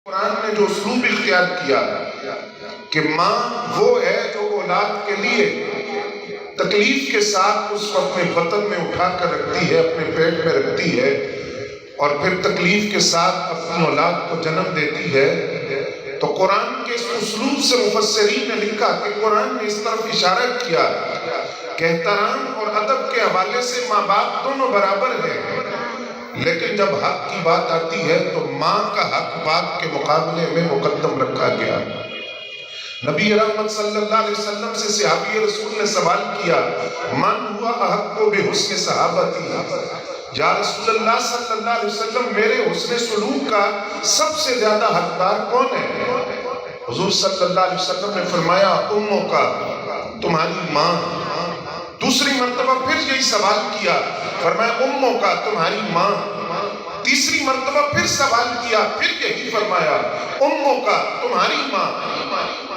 قرآن نے جو اسلوب اختیار کیا کہ ماں وہ ہے جو اولاد کے لیے تکلیف کے ساتھ اس کو اپنے بطن میں اٹھا کر رکھتی ہے، اپنے پیٹ میں رکھتی ہے اور پھر تکلیف کے ساتھ اپنی اولاد کو جنم دیتی ہے، تو قرآن کے اس اسلوب سے مفسرین نے لکھا کہ قرآن نے اس طرف اشارہ کیا کہ احترام اور ادب کے حوالے سے ماں باپ دونوں برابر ہیں، لیکن جب حق کی بات آتی ہے تو ماں کا حق باپ کے مقابلے میں مقدم رکھا گیا۔ نبی رحمت صلی اللہ علیہ وسلم سے صحابی رسول نے سوال کیا، من ہوا احق بحسن صحابتی، یا رسول اللہ صلی اللہ علیہ وسلم میرے حسن سلوک کا سب سے زیادہ حقدار کون ہے؟ حضور صلی اللہ علیہ وسلم نے فرمایا، اموں کا، تمہاری ماں۔ دوسری مرتبہ پھر یہی سوال کیا، فرمایا اموں کا، تمہاری ماں۔ تیسری مرتبہ پھر سوال کیا، پھر یہی فرمایا اموں کا، تمہاری ماں۔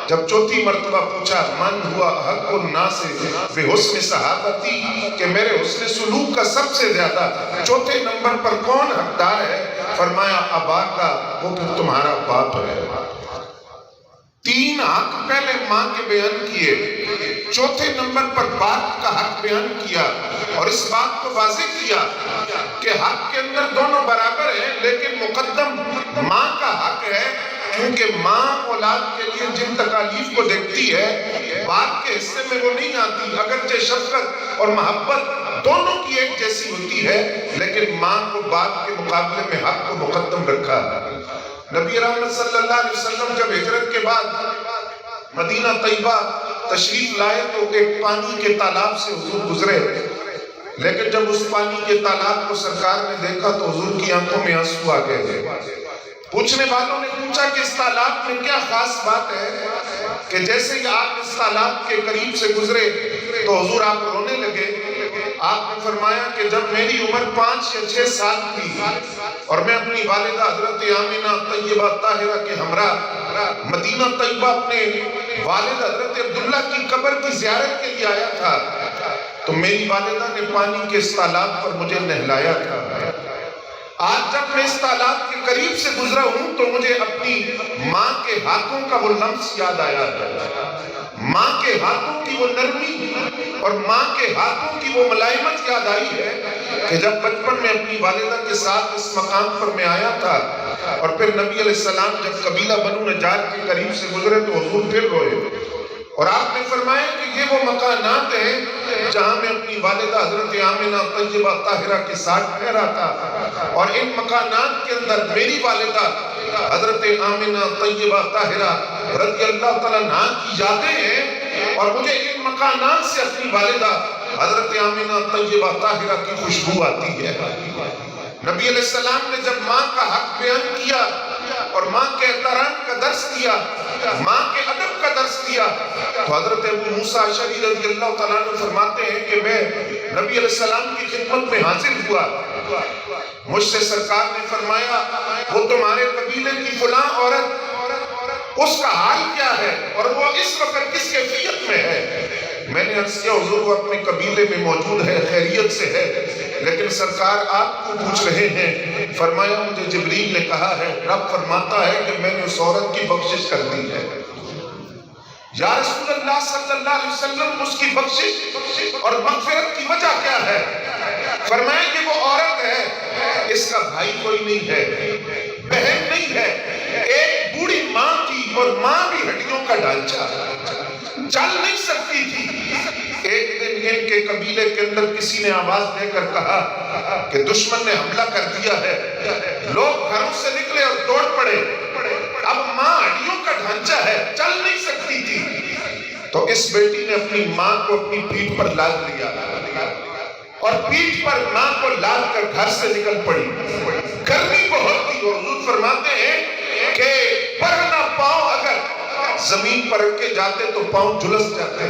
جب چوتھی مرتبہ پوچھا، من ہوا حق الناس بحسن صحابتی، کہ میرے حسن سلوک کا سب سے زیادہ چوتھے نمبر پر کون حقدار ہے؟ فرمایا ابا کا، وہ پھر تمہارا باپ ہے۔ تین حق پہلے ماں کے بیان کیے، چوتھے نمبر پر باپ کا حق بیان کیا اور اس بات کو واضح کیا کہ حق کے اندر دونوں برابر ہیں، لیکن مقدم ماں کا حق ہے، کیونکہ ماں اولاد کے لیے جن تکالیف کو دیکھتی ہے باپ کے حصے میں وہ نہیں آتی، اگرچہ شفقت اور محبت دونوں کی ایک جیسی ہوتی ہے، لیکن ماں کو باپ کے مقابلے میں حق کو مقدم رکھا۔ نبی رحمت صلی اللہ علیہ وسلم جب ہجرت کے بعد مدینہ طیبہ تشریف لائے تو ایک پانی کے تالاب سے حضور گزرے، لیکن جب اس پانی کے تالاب کو سرکار نے دیکھا تو حضور کی آنکھوں میں آنسو آ گئے۔ پوچھنے والوں نے پوچھا کہ اس تالاب میں کیا خاص بات ہے کہ جیسے ہی آپ اس تالاب کے قریب سے گزرے تو حضور آپ رونے لگے۔ آپ نے فرمایا کہ جب میری عمر 5 یا 6 سال تھی اور میں اپنی والدہ حضرت آمنہ طیبہ طاہرہ کے ہمراہ مدینہ طیبہ اپنے والد حضرت عبداللہ کی قبر کی زیارت کے لیے آیا تھا تو میری والدہ نے پانی کے اس تالاب پر مجھے نہلایا تھا۔ آج جب میں اس تالاب کے قریب سے گزرا ہوں تو مجھے اپنی ماں کے ہاتھوں کا وہ لمس یاد آیا ہے، ماں کے ہاتھوں کی وہ نرمی اور ماں کے ہاتھوں کی وہ ملائمت یاد آئی ہے کہ جب بچپن میں اپنی والدہ کے ساتھ اس مقام پر میں آیا تھا اور پھر نبی علیہ السلام جب قبیلہ بنو نجار کے قریب سے گزرے تو حضور پھر روئے اور آپ نے فرمایا کہ یہ وہ مکانات ہیں جہاں میں اپنی والدہ حضرت آمنہ طیبہ طاہرہ کے ساتھ ٹھہرا تھا، اور ان مکانات کے اندر میری والدہ حضرت آمنہ طیبہ طاہرہ رضی اللہ تعالیٰ عنہا کی یادیں ہیں، اور مجھے ان مکانات سے اپنی والدہ حضرت آمنہ طیبہ طاہرہ کی خوشبو آتی ہے۔ نبی علیہ السلام نے جب ماں کا حق بیان کیا اور ماں کے احترام کا درس دیا، ماں کے ادب کا درس دیا، تو حضرت ابو موسیٰ اشعری رضی اللہ تعالیٰ عنہ فرماتے ہیں کہ میں نبی علیہ السلام کی خدمت میں حاضر ہوا، مجھ سے سرکار نے فرمایا وہ تمہارے قبیلے کی فلاں عورت، اس کا حال کیا ہے اور وہ اس وقت کس کیفیت میں ہے؟ میں نے عرض کیا حضور وہ اپنے قبیلے میں موجود ہے، خیریت سے ہے، لیکن سرکار آپ کو پوچھ رہے ہیں۔ فرمایا مجھے جبریل نے کہا ہے، رب فرماتا ہے کہ میں نے اس عورت کی بخشش کر دی ہے۔ یا رسول اللہ صلی اللہ علیہ وسلم اس کی بخشش اور مغفرت کی وجہ کیا ہے؟ فرمایا کہ وہ عورت ہے، اس کا بھائی کوئی نہیں ہے، بہن نہیں ہے، ایک بوڑھی ماں تھی اور ماں بھی ہڈیوں کا ڈھانچہ، چل نہیں سکتی تھی۔ ایک دن ان کے قبیلے کے اندر کسی نے آواز دے کر کہا کہ دشمن نے حملہ کر دیا ہے، لوگ گھروں سے نکلے اور دوڑ پڑے، اب ماں ہڈیوں کا ڈھانچہ ہے، چل نہیں سکتی تھی، تو اس بیٹی نے اپنی ماں کو اپنی پیٹھ پر لاد لیا اور پیٹھ پر ماں کو لاد کر گھر سے نکل پڑی۔ گرمی بہت تھی اور حضور فرماتے ہیں کہ پرنا پاؤں اگر زمین پر رکھ کے جاتے تو پاؤں جھلس جاتے۔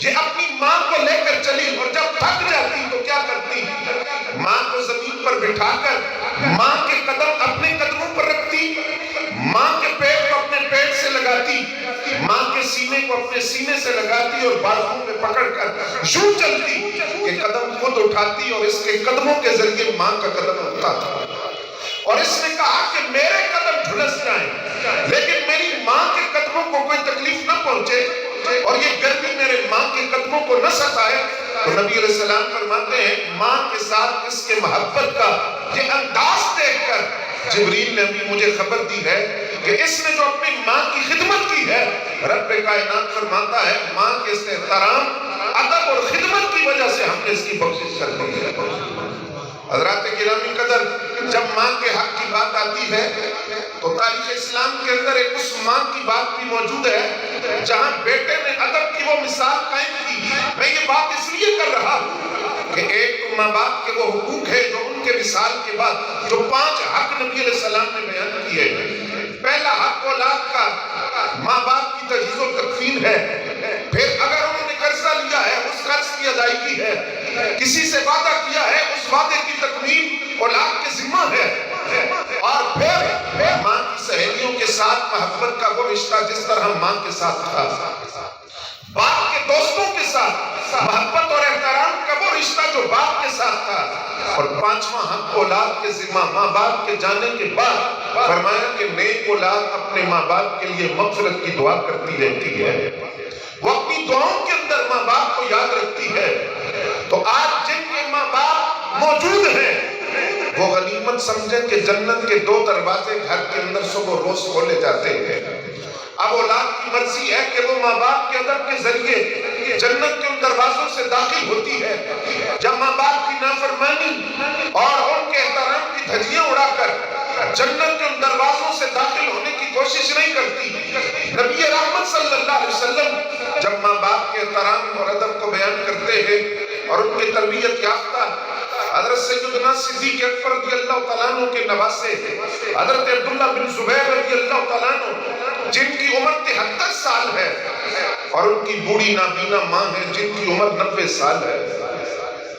یہ اپنی ماں کو لے کر چلی اور جب تھک جاتی تو کیا کرتی؟ ماں کو زمین پر بٹھا کر ماں کے قدم اپنے قدموں پر رکھتی، ماں کے پیٹ کو اپنے پیٹ سے لگاتی، ماں کے سینے کو اپنے سینے سے لگاتی اور بازوں میں پکڑ کر یوں چلتی کہ قدم خود اٹھاتی اور اس کے قدموں کے ذریعے ماں کا قدم اٹھتا تھا۔ اور اس نے کہا کہ میرے قدم جھلس جائیں لیکن میری ماں کے قدموں کو کوئی تکلیف نہ پہنچے اور یہ گرمی میرے ماں کے قدموں کو نہ ستائے. تو نبی علیہ السلام فرماتے ہیں ماں کے ساتھ اس کے محبت کا یہ انداز دیکھ کر جبریل نے بھی مجھے خبر دی ہے کہ اس نے جو اپنی ماں کی خدمت کی ہے رب کائنات فرماتا ہے ماں کے اس احترام ادب اور خدمت کی وجہ سے ہم نے اس کی بخشش کر دی ہے. حضرات گرامی قدر جب ماں کے حق کی بات آتی ہے تو تاریخ اسلام کے اندر ایک اس ماں کی بات بھی موجود ہے جہاں بیٹے نے ادب کی وہ مثال قائم کی. میں یہ بات اس لیے کر رہا ہوں کہ ایک تو ماں باپ کے وہ حقوق ہے جو ان کے وصال کے بعد جو 5 حق نبی علیہ السلام نے بیان کیے. پہلا حق اولاد کا ماں باپ کی تجہیز و تکفین ہے. پھر اگر انہوں نے قرضہ لیا ہے اس قرض کی ادائیگی ہے. کسی سے وعدہ کیا ہے اس وعدے کی تکمیل اولاد کے ذمہ ہے. اور پھر ماں کی سہیلیوں کے ساتھ محبت کا وہ رشتہ جس طرح ماں کے ساتھ تھا. باپ کے دوستوں کے ساتھ محبت اور احترام کا وہ رشتہ جو باپ کے ساتھ تھا. اور 5واں حق اولاد کے ذمہ ماں باپ کے جانے کے بعد فرمایا کہ نیک اولاد اپنے ماں باپ کے لیے مغفرت کی دعا کرتی رہتی ہے. وہ اپنی دعاؤں کے اندر ماں باپ کو یاد رکھتی ہے. تو آج جن کے ماں باپ موجود ہیں وہ غنیمت سمجھیں کہ جنت کے 2 دروازے گھر کے اندر صبح روز کھولے جاتے ہیں. اب اولاد کی مرضی ہے کہ وہ ماں باپ کے ادب کے ذریعے جنت کے ان دروازوں سے داخل ہوتی ہے. جب ماں باپ کی نافرمانی اور ان کے احترام کی دھجیاں اڑا کر جنت کے ان دروازوں سے داخل ہونے کی کوشش نہیں کرتی. نبی رحمت صلی اللہ علیہ وسلم جب ماں باپ کے احترام اور ادب کو بیان کرتے ہیں اور ان کی تربیت یافتہ حضرت سیدنا صدیق اکبر رضی اللہ تعالیٰ عنہ کے نواسے حضرت عبداللہ بن زبیر رضی اللہ تعالیٰ عنہ جن کی عمر 73 سال ہے اور ان کی بوڑھی نابینا ماں ہے جن کی عمر 90 سال ہے.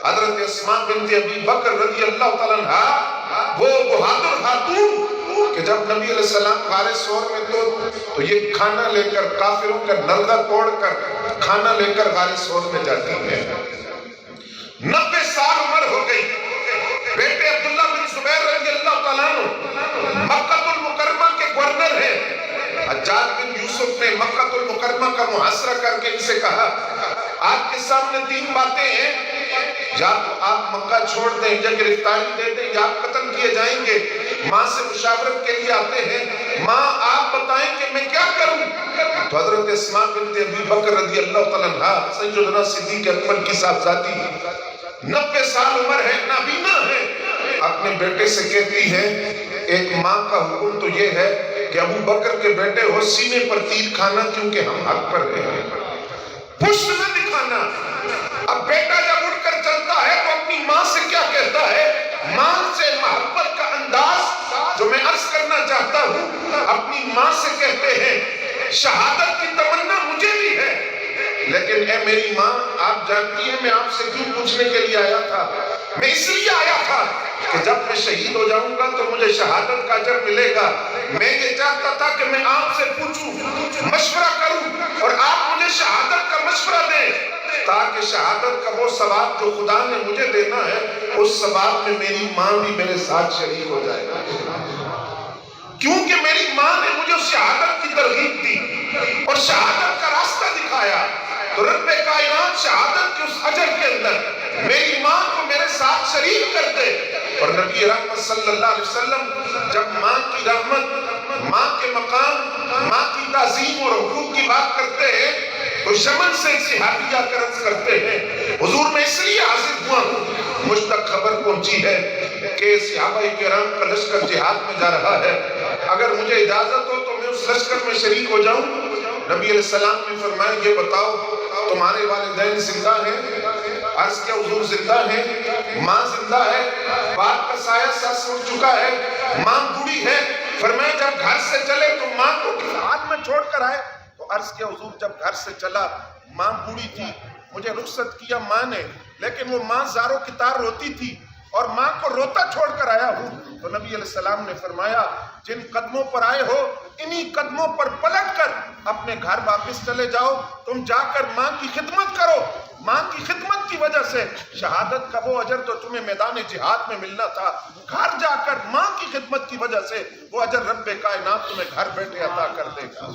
حضرت اسماء بنت ابی بکر رضی اللہ تعالیٰ عنہ وہ بہادر خاتون کہ جب نبی علیہ السلام غار ثور میں تو یہ کھانا لے کر کافروں کا نلگا توڑ کر کھانا لے کر غار ثور میں جاتی ہے. 90 سال عمر ہو گئی. بیٹے عبداللہ بن زبیر رضی اللہ تعالیٰ عنہ مکہ المکرمہ کے گورنر ہیں. حجاج بن یوسف نے مکہ المکرمہ کا محاصرہ کر کے ان سے کہا آپ کے سامنے 3 باتیں ہیں یا تو آپ مکہ چھوڑ دیں یا گرفتاری دے دیں یا آپ قتل کیے جائیں گے. ماں سے مشاورت کے لیے آتے ہیں. ماں آپ بتائیں کہ میں کیا کروں. تو حضرت اسماء بنت ابی بکر رضی اللہ تعالیٰ عنہ سیدنا صدیق اکبر کی صاحبزادی 90 سال عمر ہے نابینا ہے اپنے بیٹے سے کہتی ہے ایک ماں کا حکم تو یہ ہے کہ ابو بکر کے بیٹے ہو سینے پر تیر کھانا کیونکہ ہم حق پر ہیں. پشت نہ دکھانا. اب بیٹا جب اٹھ کر چلتا ہے تو اپنی ماں سے کیا کہتا ہے. ماں سے محبت کا انداز جو میں عرض کرنا چاہتا ہوں اپنی ماں سے کہتے ہیں شہادت کی تمنا مجھے بھی ہے لیکن اے میری ماں آپ جانتی ہیں میں آپ سے کیوں پوچھنے کے لیے آیا تھا. میں اس لیے آیا تھا کہ جب میں شہید ہو جاؤں گا تو مجھے شہادت کا اجر ملے گا. میں یہ چاہتا تھا کہ میں آپ سے پوچھوں مشورہ کروں اور آپ مجھے شہادت کا مشورہ دیں تاکہ شہادت کا وہ ثواب جو خدا نے مجھے دینا ہے اس ثواب میں میری ماں بھی میرے ساتھ شریک ہو جائے گا. کیونکہ میری ماں نے مجھے شہادت کی ترغیب دی اور شہادت کا راستہ دکھایا. تو رب کائنات شہادت کے اس اجر کے اندر میری ماں کو میرے ساتھ شریک کر دے. اور نبی رحمت صلی اللہ علیہ وسلم جب ماں کی رحمت ماں کے مقام ماں کی تعظیم اور حقوق کی بات کرتے ہیں تو یمن سے صحابیہ عرض کرتے ہیں حضور میں اس لیے حاضر ہوا ہوں مجھ تک خبر پہنچی ہے کہ صحابہ کرام کا لشکر جہاد میں جا رہا ہے. اگر مجھے اجازت ہو تو میں اس لشکر میں شریک ہو جاؤں. نبی علیہ السلام نے فرمایا یہ بتاؤ تمہارے والدین زندہ ہیں. عرض کیا حضور زندہ ہیں. ماں زندہ ہے. باپ کا سایہ ساتھ اٹھ چکا ہے. ماں بوڑھی ہے. فرمایا جب گھر سے چلے تو ماں کو کس ہاتھ میں چھوڑ کر آئے. تو عرض کیا حضور جب گھر سے چلا ماں بوڑھی تھی مجھے رخصت کیا ماں نے لیکن وہ ماں زاروں کی تار روتی تھی اور ماں کو روتا چھوڑ کر آیا ہوں. تو نبی علیہ السلام نے فرمایا جن قدموں پر آئے ہو انہی قدموں پر پلٹ کر اپنے گھر واپس چلے جاؤ. تم جا کر ماں کی خدمت کرو. ماں کی خدمت کی وجہ سے شہادت کا وہ اجر تو تمہیں میدان جہاد میں ملنا تھا، گھر جا کر ماں کی خدمت کی وجہ سے وہ اجر رب کائنات تمہیں گھر بیٹھے عطا کر دے گا۔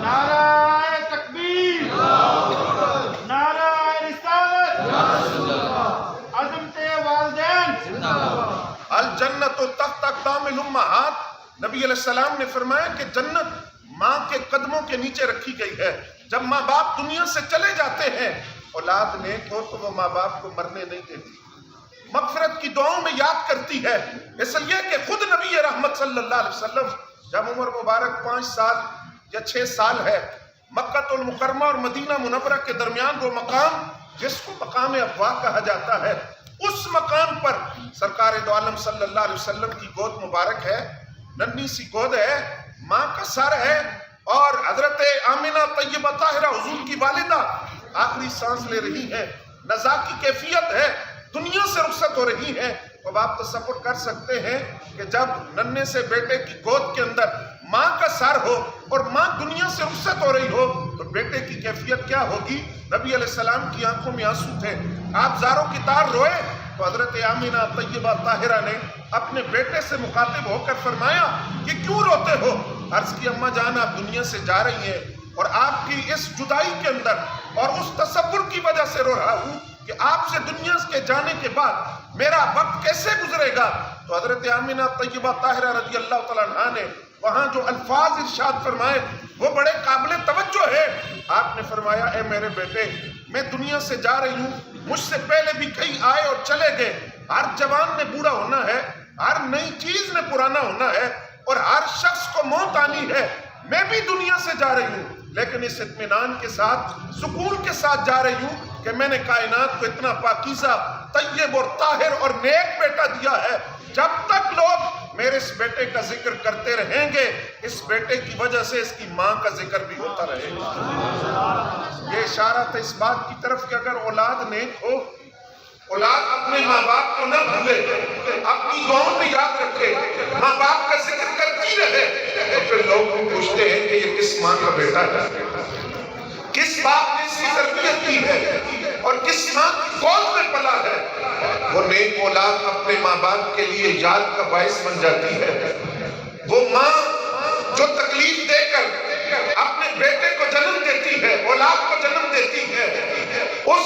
نعرہ تکبیر، نعرہ رسالت، عظمت والدین، الجنت تحت اقدام الامہات، نبی علیہ السلام نے فرمایا کہ جنت ماں کے قدموں کے نیچے رکھی گئی ہے۔ جب ماں باپ دنیا سے چلے جاتے ہیں، اولاد نیک ہو تو وہ ماں باپ کو مرنے نہیں دیتی، مغفرت کی دعاؤں میں یاد کرتی ہے۔ اس لیے کہ خود نبی رحمت صلی اللہ علیہ وسلم جب عمر مبارک 5 سال یا 6 سال ہے، مکہ المکرمہ اور مدینہ منورہ کے درمیان وہ مقام جس کو مقام ابوا کہا جاتا ہے، اس مقام پر سرکار دو عالم صلی اللہ علیہ وسلم کی گود مبارک ہے، ننھی سی گود ہے، ماں کا سر ہے، اور حضرت آمنہ طیبہ طاہرہ حضور کی والدہ آخری سانس لے رہی ہیں، نزا کی کیفیت ہے، دنیا سے رخصت ہو رہی ہیں۔ اب آپ تصور کر سکتے ہیں کہ جب ننھے سے بیٹے کی گود کے اندر ماں کا سر ہو اور ماں دنیا سے رخصت ہو رہی ہو تو بیٹے کی کیفیت کیا ہوگی؟ نبی علیہ السلام کی آنکھوں میں آنسو تھے، آپ زاروں کی تار روئے تو حضرت آمنہ طیبہ طاہرہ نے اپنے بیٹے سے مخاطب ہو کر فرمایا کہ کیوں روتے ہو؟ عرض کی اماں جان آپ دنیا سے جا رہی ہیں اور آپ کی اس جدائی کے اندر اور اس تصور کی وجہ سے رو رہا ہوں کہ آپ سے دنیا کے جانے کے بعد میرا وقت کیسے گزرے گا۔ تو حضرت آمنہ طیبہ طاہرہ رضی اللہ تعالیٰ عنہ نے وہاں جو الفاظ ارشاد فرمائے وہ بڑے قابل توجہ ہے۔ آپ نے فرمایا اے میرے بیٹے، میں دنیا سے جا رہی ہوں، مجھ سے پہلے بھی کئی آئے اور چلے گئے، ہر جوان نے بوڑھا ہونا ہے، ہر نئی چیز نے پرانا ہونا ہے اور ہر شخص کو موت آنی ہے۔ میں بھی دنیا سے جا رہی ہوں لیکن اس اطمینان کے ساتھ، سکون کے ساتھ جا رہی ہوں کہ میں نے کائنات کو اتنا پاکیزہ، طیب اور طاہر اور نیک بیٹا دیا ہے، جب تک لوگ میرے اس بیٹے کا ذکر کرتے رہیں گے، اس بیٹے کی وجہ سے اس کی ماں کا ذکر بھی ہوتا رہے گا۔ یہ اشارہ تھا اس بات کی طرف کہ اگر اولاد نیک ہو، اولاد اپنے ماں باپ کو نہ بھولے، اپنی دعاؤں میں یاد رکھے، ماں باپ کا ذکر کرتی رہے، تو پھر لوگ بھی پوچھتے ہیں کہ یہ کس ماں کا بیٹا ہے، کس باپ نے اس کی تربیت کی ہے اور کس ماں کی گود میں پلا ہے۔ وہ نیک اولاد اپنے ماں باپ کے لیے یاد کا باعث بن جاتی ہے۔ وہ ماں جو تکلیف دے کر اپنے بیٹے کو جنم دیتی ہے، اولاد کو جنم دیتی ہے، اس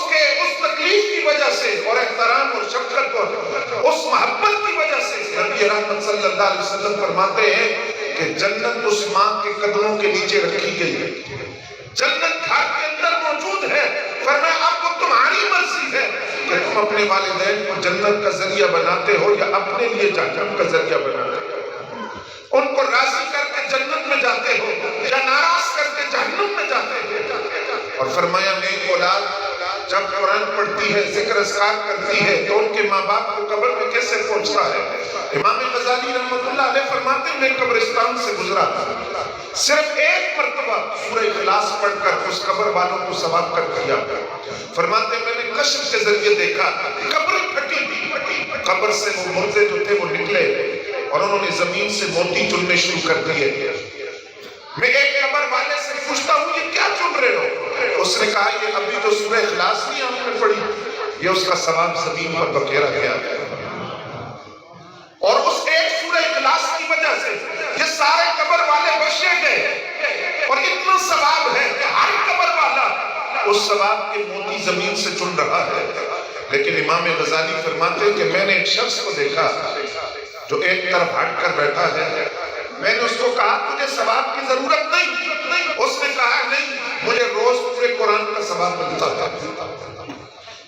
تکلیف کی وجہ سے اور احترام اور شفقت اور اس محبت کی وجہ سے نبی رحمت صلی اللہ علیہ وسلم فرماتے ہیں کہ جنت اس ماں کے قدموں کے نیچے رکھی گئی ہے، جنت گھر کے اندر موجود ہے۔ فرمایا اب وہ تمہاری مرضی ہے کہ تم اپنے والدین کو جنت کا ذریعہ بناتے ہو یا اپنے لیے جہنم کا ذریعہ بناتے ہو، ان کو راضی کر کے جنت میں جاتے ہو یا ناراض کر کے جہنم میں جاتے ہو۔ اور فرمایا نیک اولاد جب قرآن پڑھتی ہے، ذکر اذکار کرتی ہے تو ان کے ماں باپ کو قبر میں کیسے پہنچتا ہے؟ امام غزالی رحمۃ اللہ علیہ فرماتے ہیں میں قبرستان سے گزرا، صرف ایک مرتبہ سورہ اخلاص پڑھ کر اس قبر والوں کو ثواب کر دیا۔ فرماتے ہیں میں نے کشف کے ذریعے دیکھا قبر پھٹی، قبر سے وہ مردے جو تھے وہ نکلے اور انہوں نے زمین سے موتی چننے شروع کر دیے۔ میں ایک قبر والے سے پوچھتا ہوں یہ کیا چن رہے ہو؟ اس نے کہا یہ ابھی تو سورہ اخلاص نہیں آپ نے پڑھی، یہ اس کا ثواب زمین پر بکھیرا گیا اور اس ایک سورہ اخلاص کی وجہ سے یہ سارے قبر والے بخشے گئے اور اتنا ثواب ہے کہ ہر قبر والا اس ثواب کے موتی زمین سے چن رہا ہے۔ لیکن امام غزالی فرماتے ہیں کہ میں نے ایک شخص کو دیکھا جو ایک طرف ہٹ کر بیٹھا ہے، میں نے اس کو کہا تجھے ثواب کی ضرورت نہیں، اس نے کہا نہیں مجھے روز پورے قرآن کا ثواب ملتا تھا۔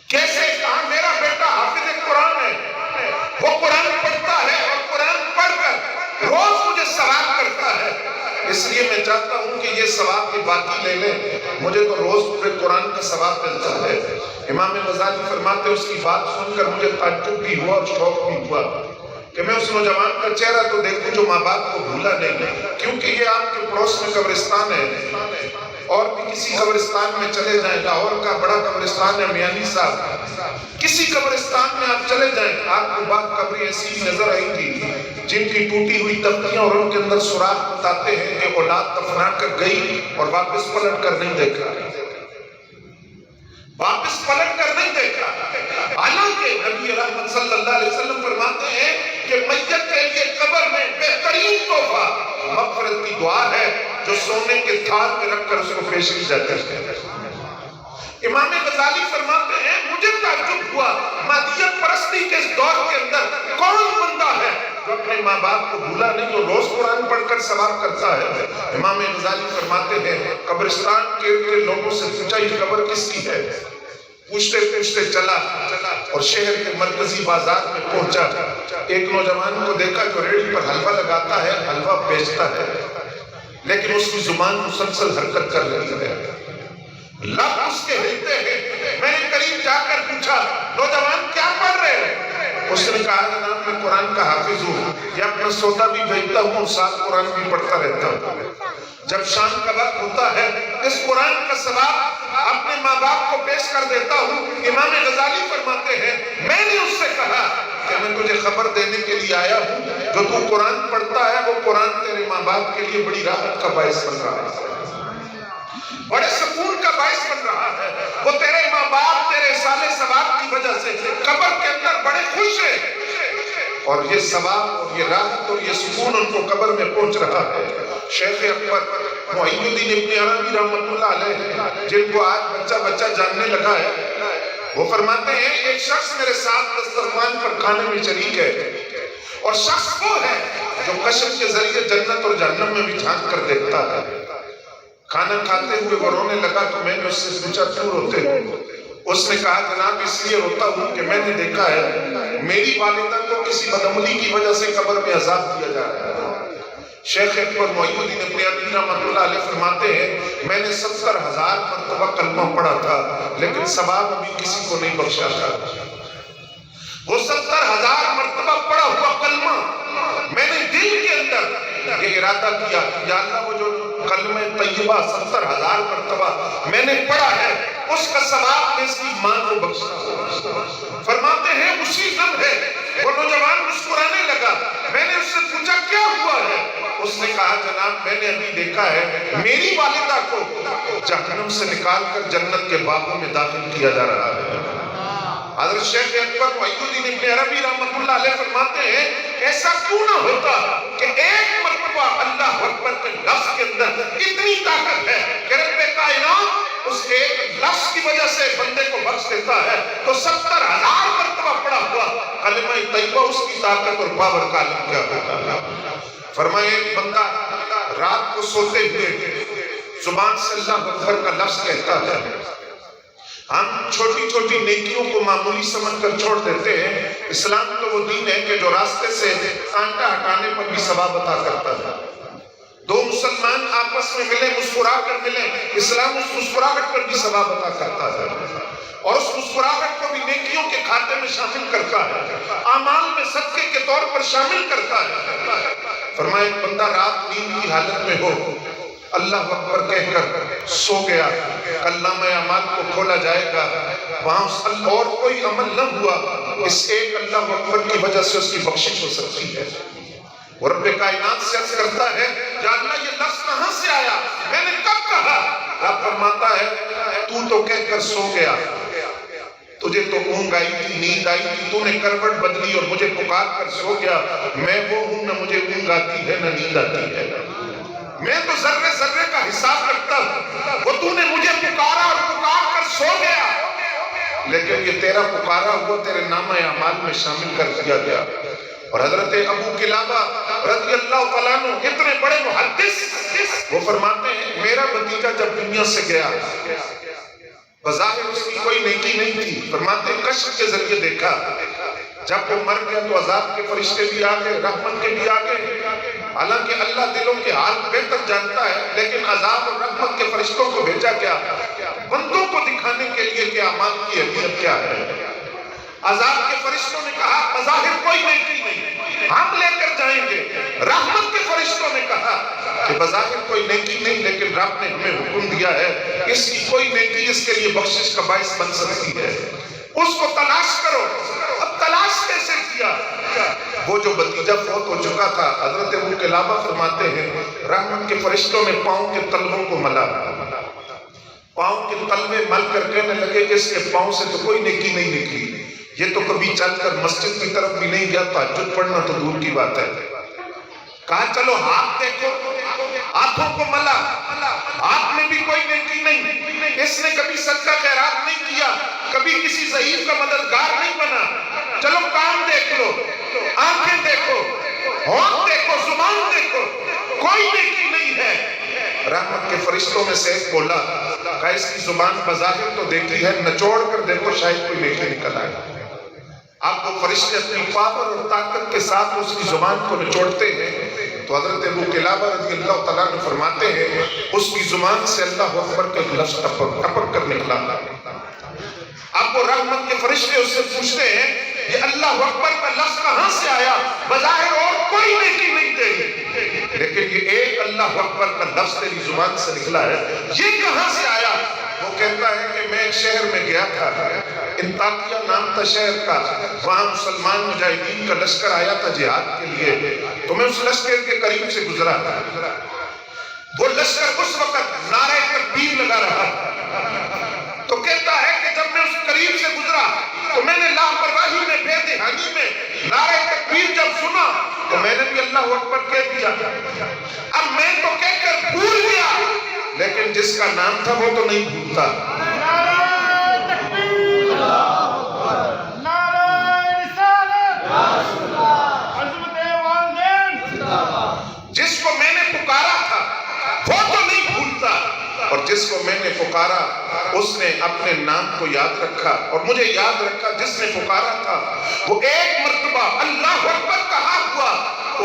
کیسے؟ کہا میرا بیٹا حافظ قرآن ہے، وہ قرآن پڑھتا ہے اور قرآن پڑھ کر روز مجھے ثواب کرتا ہے، اس لیے میں چاہتا ہوں کہ یہ ثواب کے باقی لے لیں، مجھے تو روز پورے قرآن کا ثواب ملتا ہے۔ امام غزالی فرماتے ہیں اس کی بات سن کر مجھے تعجب بھی ہوا اور شوق بھی ہوا کہ میں اس نوجوان کا چہرہ تو دیکھوں جو ماں باپ کو بھولا نہیں، کیونکہ یہ آپ کے پڑوس میں قبرستان ہے اور بھی کسی قبرستان میں چلے جائیں، لاہور کا بڑا قبرستان ہے میانی صاحب، کسی قبرستان میں آپ چلے جائیں آپ کو بعض قبریں ایسی نظر آئیں گی جن کی ٹوٹی ہوئی تختیاں اور ان کے اندر سوراخ بتاتے ہیں کہ اولاد دفنا کر گئی اور واپس پلٹ کر نہیں دیکھا۔ واپس پلٹ کر نہیں دیکھا. حالانکہ نبی رحمت صلی اللہ علیہ وسلم فرماتے ہیں کہ میت کے لیے قبر میں بہترین تحفہ مغفرت کی دعا ہے جو سونے کے تھال میں رکھ کر اس کو پیش کی جاتی ہے. امام غزالی فرماتے ہیں مجھے تعجب ہوا مادیت پرستی کے اس دور کے اندر کون بندہ ہے جو اپنے ماں باپ کو بھولا نہیں، جو روز قرآن پڑھ کر ثواب کرتا ہے. امام غزالی فرماتے ہیں قبرستان کے لوگوں سے پوچھا یہ قبر کس کی ہے؟ پوچھتے پوچھتے چلا اور شہر کے مرکزی بازار میں پہنچا. ایک نوجوان کو دیکھا جو ریڑھی پر حلوہ لگاتا ہے، حلوہ بیچتا ہے، لیکن اس کی زبان مسلسل حرکت کر رہی ہے، لب اس کے ہلتے ہیں. میں نے قریب جا کر پوچھا نوجوان کیا پڑھ رہے ہیں؟ اس نے کہا جناب میں قرآن کا حافظ ہوں، یہ اپنا سودا بھی بھیجتا ہوں، ساتھ قرآن بھی پڑھتا رہتا ہوں. جب شام کا وقت ہوتا ہے اس قرآن کا ثواب اپنے ماں باپ کو پیش کر دیتا ہوں. امام غزالی فرماتے ہیں میں نے اس سے کہا کہ میں تجھے خبر دینے کے لیے آیا ہوں جو تو قرآن پڑھتا ہے وہ قرآن تیرے ماں باپ کے لیے بڑی راحت کا باعث بن رہا ہے، بڑے سکون کا باعث بن رہا ہے. وہ تیرے ماں باپ تیرے سالے ثواب کی وجہ سے قبر کے اندر بڑے خوش ہیں، اور یہ ثواب اور یہ راحت اور یہ سکون ان کو قبر میں پہنچ رہا ہے. شیخ اکبر محی الدین ابن عربی رحمۃ اللہ علیہ جن کو آج بچہ بچہ جاننے لگا ہے، وہ فرماتے ہیں ایک شخص میرے ساتھ دسترخوان پر کھانے میں شریک ہے، اور شخص وہ ہے جو کشف کے ذریعے جنت اور جہنم میں بھی جھانک کر دیکھتا ہے. کھانا کھاتے ہوئے وہ رونے لگا تو میں نے اس سے پوچھا کیوں روتے ہو؟ اس نے کہا جناب اس لیے روتا ہوں کہ میں نے دیکھا ہے میری والدہ کو کسی بدعملی کی وجہ سے قبر میں عذاب دیا جا رہا ہے. شیخ اکبر محی الدین ابن عربی رحمۃ اللہ علیہ فرماتے ہیں میں نے 70,000 مرتبہ کلمہ پڑھا تھا لیکن ثواب ابھی کسی کو نہیں بخشا تھا. وہ 70,000 مرتبہ پڑھا ہوا کلمہ میں نے دل کے اندر یہ ارادہ کیا یا اللہ وہ جو کلمہ طیبہ 70,000 مرتبہ میں نے پڑھا ہے اس کا ثواب میں اس کی ماں کو بخشا. فرماتے ہیں اسی لمحے وہ نوجوان مسکرانے لگا. میں نے اس سے پوچھا کیا ہوا ہے؟ اس نے کہا جناب میں نے ابھی دیکھا ہے میری والدہ کو جہنم سے نکال کر جنت کے باغوں میں داخل کیا جا رہا ہے. حضرت شیخ اکبر محی الدین ابن عربی رحمۃ اللہ علیہ فرماتے ہیں ایسا کیوں نہ ہوتا کہ ایک مرتبہ اللہ اکبر کے لفظ کے اندر اتنی طاقت ہے کہ رب کائنات اس ایک لفظ کی وجہ سے بندے کو بخش دیتا ہے تو 70,000 مرتبہ پڑھا ہوا کلمہ طیبہ اس کی طاقت اور پاور کا عالم کیا ہوگا. فرمائے ایک بندہ رات کو سوتے ہوئے زبان سے اللہ اکبر کا لفظ کہتا ہے. ہم چھوٹی چھوٹی نیکیوں کو معمولی سمجھ کر چھوڑ دیتے ہیں. اسلام تو وہ دین ہے کہ جو راستے سے کانٹا ہٹانے پر بھی ثواب عطا کرتا ہے. دو مسلمان آپس میں ملے مسکرا کر ملے اسلام اس مسکراہٹ پر بھی ثواب عطا کرتا ہے اور اس مسکراہٹ کو بھی نیکیوں کے کھاتے میں شامل کرتا ہے، اعمال میں صدقے کے طور پر شامل کرتا ہے. فرمائے ایک بندہ رات نیند کی حالت میں ہو اللہ اکبر کہہ کر سو گیا، کلامہ اعمال کو کھولا جائے گا وہاں اور کوئی عمل نہ ہوا اس ایک اللہ اکبر کی وجہ سے اس کی بخشش ہو سکتی ہے. اور رب کائنات سے عرض کرتا ہے یا اللہ یہ لفظ کہاں سے آیا؟ میں نے کب کہا؟ رب فرماتا ہے تو تو کہہ کر سو گیا، تجھے تو اونگ آئی تھی، نیند آئی تھی، تو نے کروٹ بدلی اور مجھے پکار کر سو گیا. میں وہ ہوں نہ مجھے اونگ آتی ہے نہ نیند آتی ہے، میں تو ذرے ذرے کا حساب رکھتا ہوں. وہ تو نے مجھے پکارا اور پکار کر سو گیا لیکن یہ تیرا پکارا ہوا تیرے نامہ اعمال میں شامل کر دیا گیا. اور حضرت ابو قلابہ رضی اللہ تعالیٰ عنہ اتنے بڑے محدث وہ فرماتے ہیں میرا بھتیجا جب دنیا سے گیا بظاہر اس کی کوئی نیکی نہیں تھی، فرماتے ہیں کشف کے ذریعے دیکھا جب وہ مر گیا تو عذاب کے فرشتے بھی آگئے رحمت کے بھی آگئے. حالانکہ اللہ دلوں کے حال بہتر جانتا ہے لیکن عذاب اور رحمت کے فرشتوں کو بھیجا کیا؟ بندوں کو دکھانے کے لیے کہ اعمال کی اہمیت کیا ہے. عذاب کے فرشتوں نے کہا بظاہر کوئی نیکی نہیں ہم لے کر جائیں گے. رحمت کے فرشتوں نے کہا کہ بظاہر کوئی نیکی نہیں لیکن رب نے ہمیں حکم دیا ہے اس کی کوئی نیکی اس کے لیے بخشش کا باعث بن سکتی ہے، اس کو تلاش کرو. اب تلاش کیسے کیا؟ وہ جو بھتیجا فوت ہو چکا تھا حضرت ابو قلابہ فرماتے ہیں رحمت کے فرشتوں نے پاؤں کے تلووں کو ملا پاؤں کے تلوے مل کر کہنے لگے کہ اس کے پاؤں سے تو کوئی نیکی نہیں نکلی، یہ تو کبھی چل کر مسجد کی طرف بھی نہیں گیا، تہجد پڑھنا تو دور کی بات ہے۔ کہا چلو ہاتھ دیکھو، ہاتھوں کو ملا، ہاتھ میں بھی کوئی نیکی نہیں، اس نے کبھی صدقہ خیرات نہیں کیا، کبھی کسی ضعیف کا مددگار نہیں بنا۔ چلو کان دیکھ لو، آنکھیں دیکھو، ہونٹ دیکھو، زبان دیکھو، کوئی نیکی نہیں ہے۔ رحمت کے فرشتوں میں سے ایک بولا، کہا اس کی زبان بظاہر تو دیکھی ہے، نچوڑ کر دیکھو شاید کوئی نیکی نکل آئے۔ آپ کو فرشتے اپنی پاور اور طاقت کے ساتھ اس کی زبان کو نچوڑتے ہیں تو حضرت ابو قلابہ رضی اللہ تعالیٰ عنہ فرماتے ہیں اس کی زبان سے اللہ اکبر کا ایک لفظ ٹپک کر نکلا۔ اب وہ رحمت کے فرشتے اس سے پوچھتے ہیں یہ اللہ اکبر کا لفظ کہاں سے آیا؟ بظاہر اور کوئی نیکی نہیں تیری، لیکن یہ ایک اللہ اکبر کا لفظ تیری زبان سے نکلا ہے، یہ کہاں سے آیا؟ وہ کہتا ہے کہ میں ایک شہر میں گیا تھا، انطاکیہ نام تھا شہر کا، وہاں مسلمان مجاہدین کا لشکر آیا تھا جہاد کے لیے، تو میں اس لشکر کے قریب سے گزرا تھا۔ وہ لشکر اس وقت نعرہ تکبیر لگا رہا تھا، تو کہتا ہے کہ جب میں اس قریب سے گزرا تو میں نے لاپرواہی میں، بے دہانی میں نعرہ تکبیر جب سنا تو میں نے بھی اللہ اکبر کہہ دیا۔ اب میں تو کہہ کر بھول گیا، لیکن جس کا نام تھا وہ تو نہیں بھولتا۔ نعرہ تکبیر، نعرہ رسالت، عظمت والدین۔ جس کو میں نے پکارا تھا وہ تو نہیں بھولتا، اور جس کو میں نے پکارا اس نے اپنے نام کو یاد رکھا اور مجھے یاد رکھا۔ جس نے پکارا تھا وہ ایک مرتبہ اللہ اکبر کہا ہوا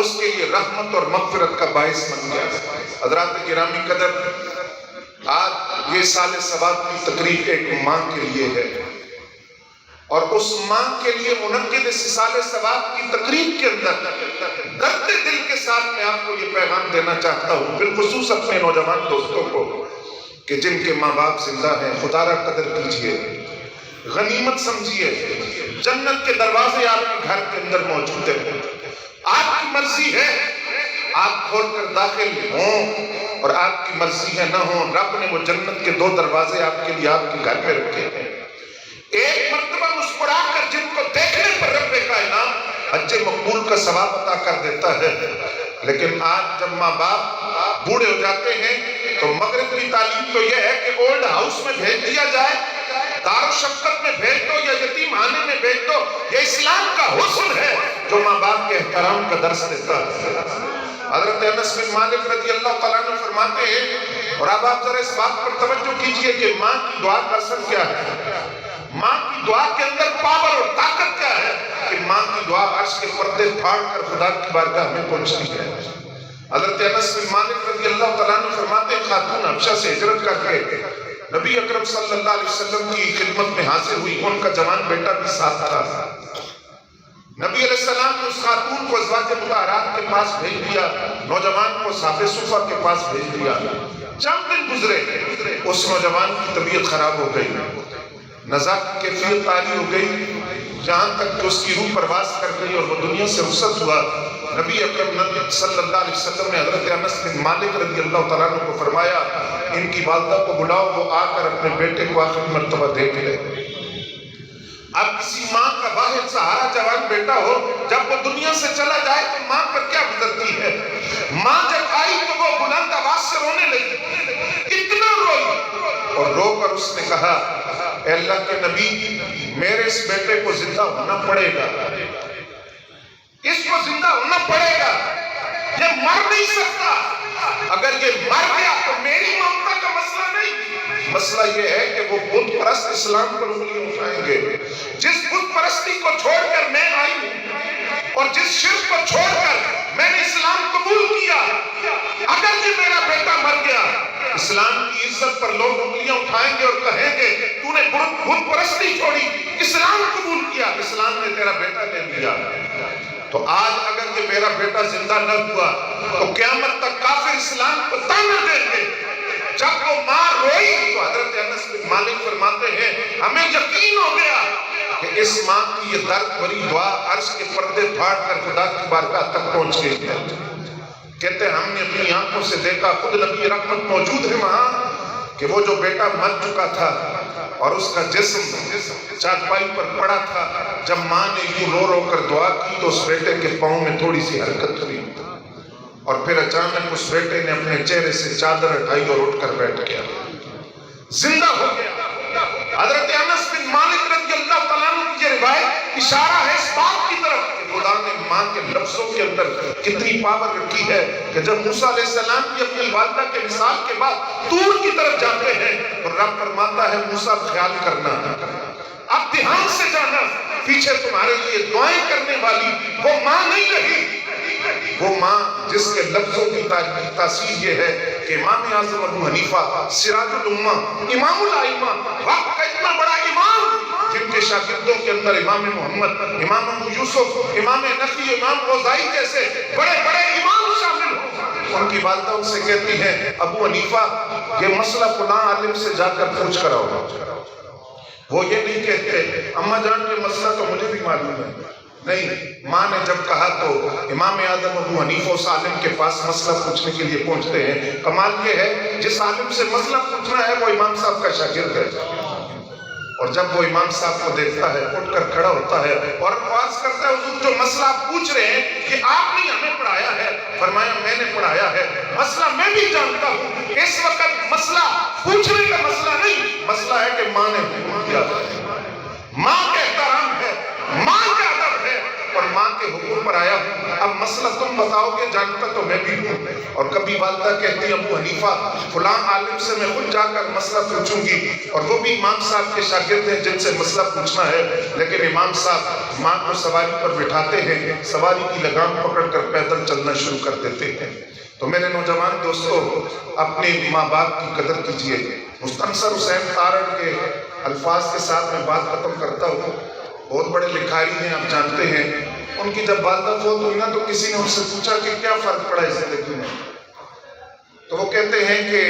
اس کے لیے رحمت اور مغفرت کا باعث بن گیا۔ حضرات گرامی قدر، آج یہ سال ثواب کی تقریب ایک ماں کے لیے ہے، اور اس ماں کے لیے منعقد اس سال ثواب کی تقریب کے اندر درد دل کے ساتھ میں آپ کو یہ پیغام دینا چاہتا ہوں، بالخصوص اپنے نوجوان دوستوں کو کہ جن کے ماں باپ زندہ ہیں، خدا را قدر کیجئے، غنیمت سمجھیے، جنت کے دروازے آپ کے گھر کے اندر موجود ہیں۔ آپ کی مرضی ہے آپ کھول کر داخل ہوں، اور آپ کی مرضی ہے نہ ہوں، رب نے وہ جنت کے 2 دروازے آپ کے لیے آپ کے گھر میں رکھے ہیں۔ ایک مرتبہ مسکرا کر جن کو دیکھنے پر رب کائنات حج مقبول کا ثواب عطا کر دیتا ہے، لیکن آج جب ماں باپ بوڑھے ہو جاتے ہیں تو مغرب کی تعلیم تو یہ ہے کہ اولڈ ہاؤس میں بھیج دیا جائے، دار و شفقت میں بھیج دو یا یتیم خانے میں بھیج دو۔ یہ اسلام کا حسن ہے جو ماں باپ کے احترام کا درس دیتا ہے۔ حضرت انس بن مالک رضی اللہ تعالیٰ عنہ فرماتے ہیں، اور اب آپ ذرا اس بات پر توجہ کیجئے کہ ماں کی دعا کا اثر کیا ہے، ماں کی دعا کے اندر پاور اور طاقت کیا ہے، کہ ماں کی دعا عرش کے پردے پھاڑ کر خدا کی بارگاہ میں پہنچتی ہے۔ حضرت انس بن مالک رضی اللہ تعالیٰ عنہ فرماتے ہیں خاتون حبشہ سے ہجرت کر کے نبی اکرم صلی اللہ علیہ وسلم کی خدمت میں حاضر ہوئی، ان کا جوان بیٹا بھی ساتھ تھا۔ نبی علیہ السلام نے اس خاتون کو ازواج مطہرات کے پاس بھیج دیا، نوجوان کو صحابہ صفہ کے پاس بھیج دیا۔ چند دن گزرے، اس نوجوان کی طبیعت خراب ہو گئی، نزا کی کیفیت طاری ہو گئی، جہاں تک کہ اس کی روح پرواز کر گئی اور وہ دنیا سے رخصت ہوا۔ نبی اکرم صلی اللہ علیہ وسلم نے حضرت انس بن مالک رضی اللہ تعالیٰ عنہ کو فرمایا ان کی والدہ کو بلاؤ، وہ آ کر اپنے بیٹے کو آخری مرتبہ دیکھ لے۔ اب کسی ماں کا واحد سہارا جوان بیٹا ہو، جب وہ دنیا سے چلا جائے تو ماں پر کیا گزرتی ہے۔ ماں جب آئی تو وہ بلند آواز سے رونے لگی، اتنا روئی، اور رو کر اس نے کہا اے اللہ کے نبی، میرے اس بیٹے کو زندہ ہونا پڑے گا، اس کو زندہ ہونا پڑے گا، یہ مر نہیں سکتا۔ اگر یہ مر گیا تو میری ممتا کا مسئلہ نہیں، مسئلہ یہ ہے کہ وہ بت پرست اسلام پر انگلیاں اٹھائیں گے۔ جس بت پرستی کو چھوڑ کر میں آئی ہوں اور جس شرک کو چھوڑ کر میں نے اسلام قبول کیا، اگر یہ میرا بیٹا مر گیا، اسلام کی عزت پر لوگ انگلیاں اٹھائیں گے اور کہیں گے تو نے بت پرستی چھوڑی، اسلام قبول کیا، اسلام نے تیرا بیٹا لے لیا۔ تو آج اگر یہ میرا بیٹا زندہ نہ ہوا تو قیامت تک کافر اسلام کو تانا دیں گے۔ جب وہ ماں روئی تو حضرت انس بن مالک فرماتے ہیں ہمیں یقین ہو گیا کہ اس ماں کی یہ درد بھری دعا عرش کے پردے پھاڑ کر خدا کی بارگاہ تک پہنچ گئی ہے۔ کہتے ہیں ہم نے اپنی آنکھوں سے دیکھا، خود نبی رحمت موجود ہے وہاں، کہ وہ جو بیٹا مر چکا تھا اور اس کا جسم چارپائی پر پڑا تھا، جب ماں نے یوں رو رو کر دعا کی تو اس بیٹے کے پاؤں میں تھوڑی سی حرکت ہوئی، اور پھر اچانک اس بیٹے نے اپنے چہرے سے چادر ہٹائی اور اٹھ کر بیٹھ گیا، زندہ ہو گیا۔ حضرت انس بن مالک رضی اللہ تعالیٰ عنہ کی یہ روایت اشارہ ہے اس بات کی طرف کہ خدا نے ماں کے لفظوں کے اندر کتنی پاور رکھی ہے کہ جب موسیٰ علیہ السلام کی اپنی والدہ کے وصال کے بعد طور کی طرف جاتے ہیں تو رب فرماتا ہے موسیٰ خیال کرنا، اب دھیان سے جانا، پیچھے تمہارے لیے دعائیں کرنے والی وہ ماں نہیں رہی، وہ ماں جس کے لفظوں کی تاثیر یہ ہے کہ امام اعظم ابو حنیفہ سراج الامہ امام الائمہ وقت کا اتنا بڑا امام جن کے شاگردوں کے اندر امام محمد، امام ابو یوسف، امام نقی، امام اوزائی جیسے بڑے بڑے امام شامل ہوں، ان کی والدہ ان سے کہتی ہے ابو حنیفہ یہ مسئلہ فلاں عالم سے جا کر پوچھ کر آؤ۔ وہ یہ نہیں کہتے اماں جان کے مسئلہ تو مجھے بھی معلوم ہے، نہیں، ماں نے جب کہا تو امام اعظم ابو حنیفہ اس عالم کے پاس مسئلہ پوچھنے کے لیے پہنچتے ہیں۔ کمال یہ ہے جس عالم سے مسئلہ پوچھنا ہے وہ امام صاحب کا شاگرد ہے، اور جب وہ امام صاحب کو دیکھتا ہے اٹھ کر کھڑا ہوتا ہے اور عرض کرتا ہے حضور جو مسئلہ آپ پوچھ رہے ہیں کہ آپ نے ہمیں پڑھایا ہے، فرمایا میں نے پڑھایا ہے، مسئلہ میں بھی جانتا ہوں، اس وقت مسئلہ پوچھنے کا مسئلہ نہیں، مسئلہ ہے کہ ماں نے حکم کیا، ماں کا احترام ہے، ماں کا ادب ہے، اور ماں کے حکم پر آیا ہوں۔ اب مسئلہ تم بتاؤ گے، جانتا تو میں بھی ہوں۔ اور کبھی والدہ کہتی ہے ابو حنیفہ فلاں عالم سے میں خود جا کر مسئلہ پوچھوں گی، اور وہ بھی امام صاحب کے شاگرد ہیں جن سے مسئلہ پوچھنا ہے، لیکن امام صاحب ماں کو سواری پر بٹھاتے ہیں، سواری کی لگام پکڑ کر پیدل چلنا شروع کر دیتے ہیں۔ تو میرے نوجوان دوستو اپنے ماں باپ کی قدر کیجئے۔ مستنصر حسین تارڑ کے الفاظ کے ساتھ میں بات ختم کرتا ہوں، بہت بڑے لکھاری ہیں، آپ جانتے ہیں، ان کی جب والدہ فوت ہوئی نا تو کسی نے ان سے پوچھا کہ کیا فرق پڑا ہے زندگی میں، تو وہ کہتے ہیں کہ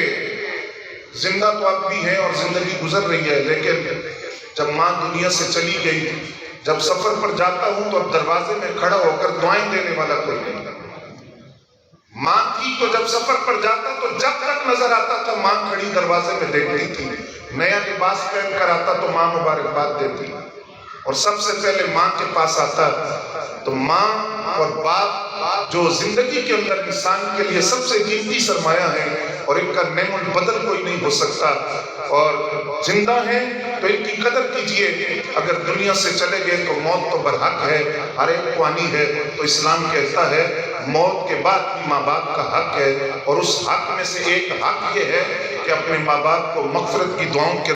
زندہ تو اب بھی ہیں اور زندگی گزر رہی ہے، لیکن جب ماں دنیا سے چلی گئی، جب سفر پر جاتا ہوں تو اب دروازے میں کھڑا ہو کر دعائیں دینے والا کوئی نہیں۔ ماں تھی تو جب سفر پر جاتا تو جب تک نظر آتا تھا ماں کھڑی دروازے میں دیکھتی تھی، نیا لباس پہن کر آتا تو ماں مبارکباد دیتی، اور سب سے پہلے ماں کے پاس آتا تو ماں اور باپ جو زندگی کے اندر انسان کے لیے سب سے قیمتی سرمایہ ہے، اور ان کا نعم البدل کوئی نہیں ہو سکتا، اور زندہ ہیں تو ان کی قدر کیجئے، اگر دنیا سے چلے گئے تو موت تو برحق ہے، ہر ایک کو آنی ہے، تو اسلام کہتا ہے موت کے بعد بھی ماں باپ کا حق ہے، اور اس حق میں سے ایک حق یہ ہے کہ اپنے ماں باپ کو مغفرت کی دعاؤں کے